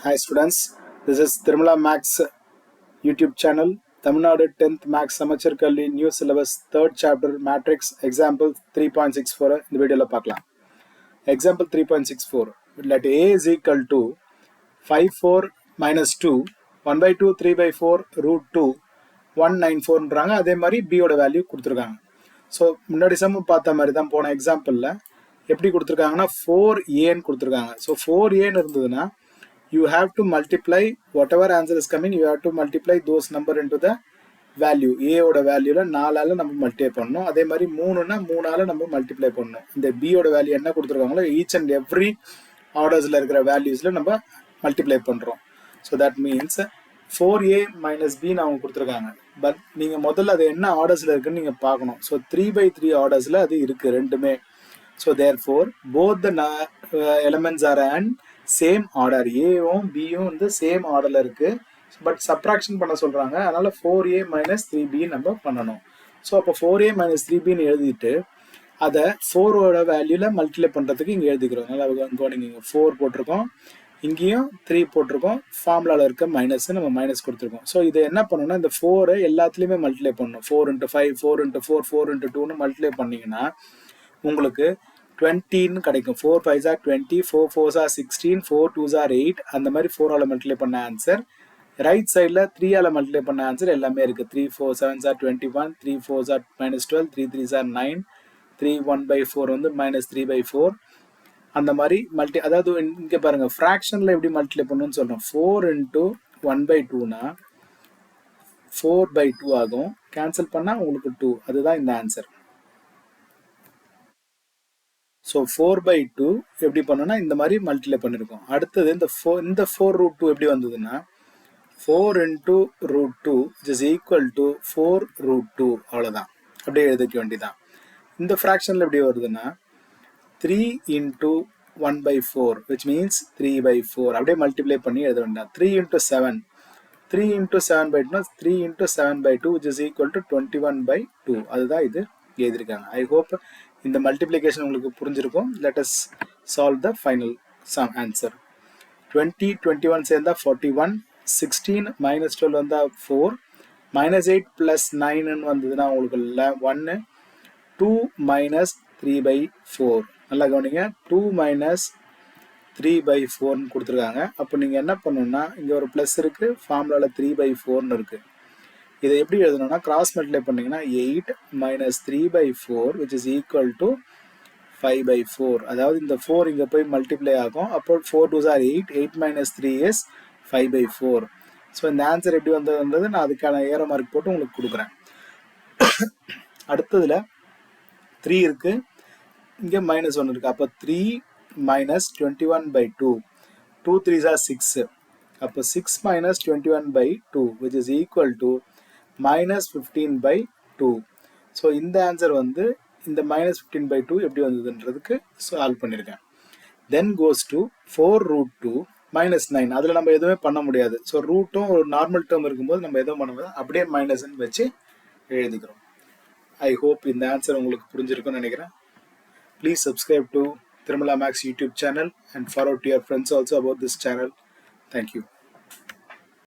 Hi students, this is Tirumala Max YouTube channel. Tamilnadu 10th Max samacheerkalvi new syllabus 3rd chapter matrix example 3.64 இந்த வீடியோல பார்க்கலாம். Example 3.64 let A is equal to 5 4 minus 2 1 by 2 3 by 4 root 2 194ன்றாங்க. அதே மாதிரி B ஓட value கொடுத்துருக்காங்க. So முன்னாடி some பார்த்த மாதிரி தான் போன எக்ஸாம்பிளில் எப்படி கொடுத்துருக்காங்கன்னா 4Aன்னு கொடுத்துருக்காங்க. ஸோ 4Aன்னு இருந்ததுன்னா you have to multiply whatever answer is coming, you have to multiply those number into the value. A ஓட வேல்யூல 4ஆல நம்ம மல்டிப்ளை பண்ணணும். அதே மாதிரி 3னா 3ஆல நம்ம மல்டிப்ளை பண்ணணும். இந்த B ஓட வேல்யூ என்ன கொடுத்துருக்காங்களோ ஈச் அண்ட் எவ்ரி ஆர்டர்ஸ்ல இருக்கிற வேல்யூஸ்ல நம்ம மல்டிப்ளை பண்றோம். So that means 4A minus B அவங்க கொடுத்துருக்காங்க. பட் நீங்க முதல்ல அது என்ன ஆர்டர்ஸ்ல இருக்குன்னு நீங்க பார்க்கணும். ஸோ 3/3 ஆர்டர்ஸ்ல அது இருக்கு ரெண்டுமே. So therefore both the elements are and same order. ஏவும் பியும் வந்து சேம் ஆர்டர்ல இருக்கு. பட் சப்ராக்ஷன் பண்ண சொல்றாங்க. அதனால 4A minus 3B நம்ம பண்ணணும். ஸோ அப்போ 4A minus 3Bன்னு எழுதிட்டு அதை 4ஓட வேல்யூல மல்டிப்ளை பண்றதுக்கு இங்க எழுதிக்கிறோம். நல்லா இங்க 4 போட்டிருக்கோம், இங்கேயும் 3 போட்டிருக்கோம். ஃபார்முலால இருக்க மைனஸ் நம்ம மைனஸ் கொடுத்துருக்கோம். ஸோ இதை என்ன பண்ணணும்னா இந்த 4 எல்லாத்துலயுமே மல்டிப்ளை பண்ணணும். 4 into 5 4 into 4 4 into 2ன்னு மல்டிப்ளை பண்ணீங்கன்னா உங்களுக்கு 20ன்னு கிடைக்கும். 4 5s are 20, 4 4s are 16, 4 2s are 8. அந்த மாதிரி 4ஆல மல்டிப்ளை பண்ண ஆன்சர். ரைட் சைடில் 3ஆல மல்டிப்ளை பண்ண ஆன்சர் எல்லாமே இருக்கு. 3 4 7s are 21, 3 4s are minus 12, 3 3s are 9, 3 1/4 வந்து minus 3/4. அந்த மாதிரி அதாவது இங்க பாருங்க ஃப்ராக்ஷன்ல எப்படி மல்டிப்ளை பண்ணணும்னு சொல்றோம். 4 into 1/2னா 4/2 ஆகும். கேன்சல் பண்ணா உங்களுக்கு 2. அதுதான் இந்த ஆன்சர். ஸோ 4/2 எப்படி பண்ணோம்னா இந்த மாதிரி மல்டிப்ளை பண்ணியிருக்கோம். அடுத்தது இந்த 4 root 2 எப்படி வந்ததுன்னா 4 into root 2 is equal to 4 root 2. அவ்வளோதான், அப்படியே எழுதிக்க வேண்டியதான். இந்த ஃப்ராக்ஷனில் எப்படி வருதுன்னா 3 into 1/4 which means 3/4 அப்படியே மல்டிப்ளை பண்ணி எழுத வேண்டாம். 3 into 7 3 into 7/2 3 into 7/2 which is equal to 21/2. அதுதான் இது எழுதியிருக்காங்க. ஐ ஹோப் இந்த மல்டிப்ளிகேஷன் உங்களுக்கு புரிஞ்சிருக்கும். Let us solve the final sum answer. 20 21 சேர்ந்தா 41, 16 minus 12 வந்தா 4, minus 8 plus 9 வந்ததுன்னா உங்களுக்கு 1, 2 minus 3/4. நல்லா கவனிங்க, 2 minus 3/4 கொடுத்துருக்காங்க. அப்போ நீங்கள் என்ன பண்ணணும்னா இங்கே ஒரு ப்ளஸ் இருக்கு, ஃபார்முலாவில் 3/4 இருக்கு. இதை எப்படி எழுதணும்னா கிராஸ் மல்டிப்ளை பண்ணீங்கன்னா 8 minus 3/4 which is equal to 5/4. அதாவது இந்த 4 இங்க போய் மல்டிப்ளை ஆகும். அப்போ 4 2s are 8, 8 minus 3 is 5/4. So இந்த ஆன்சர் எப்படி வந்ததுன்றது நான் அதுக்கான ஏரோ மார்க் போட்டு உங்களுக்கு கொடுக்குறேன். அடுத்ததுல 3 இருக்கு, இங்க -1 இருக்கு. அப்போ 3 minus 21/2, 2 3s are 6. அப்போ 6 minus 21/2 which is equal to minus 15/2. So இந்த ஆன்சர் வந்து இந்த minus 15/2 எப்படி வந்ததுன்றதுக்கு சால்வ் பண்ணியிருக்கேன். தென் கோஸ் டு 4 root 2 minus 9. அதில் நம்ம எதுவுமே பண்ண முடியாது. ஸோ ரூட்டும் ஒரு நார்மல் டேர்ம் இருக்கும்போது நம்ம எதுவும் பண்ண முடியாது, அப்படியே மைனஸ்ன்னு வச்சு எழுதிக்கிறோம். ஐ ஹோப் இந்த ஆன்சர் உங்களுக்கு புரிஞ்சிருக்கும்னு நினைக்கிறேன். Please subscribe to Tirumala Max YouTube channel and forward to your friends also about this channel. Thank you.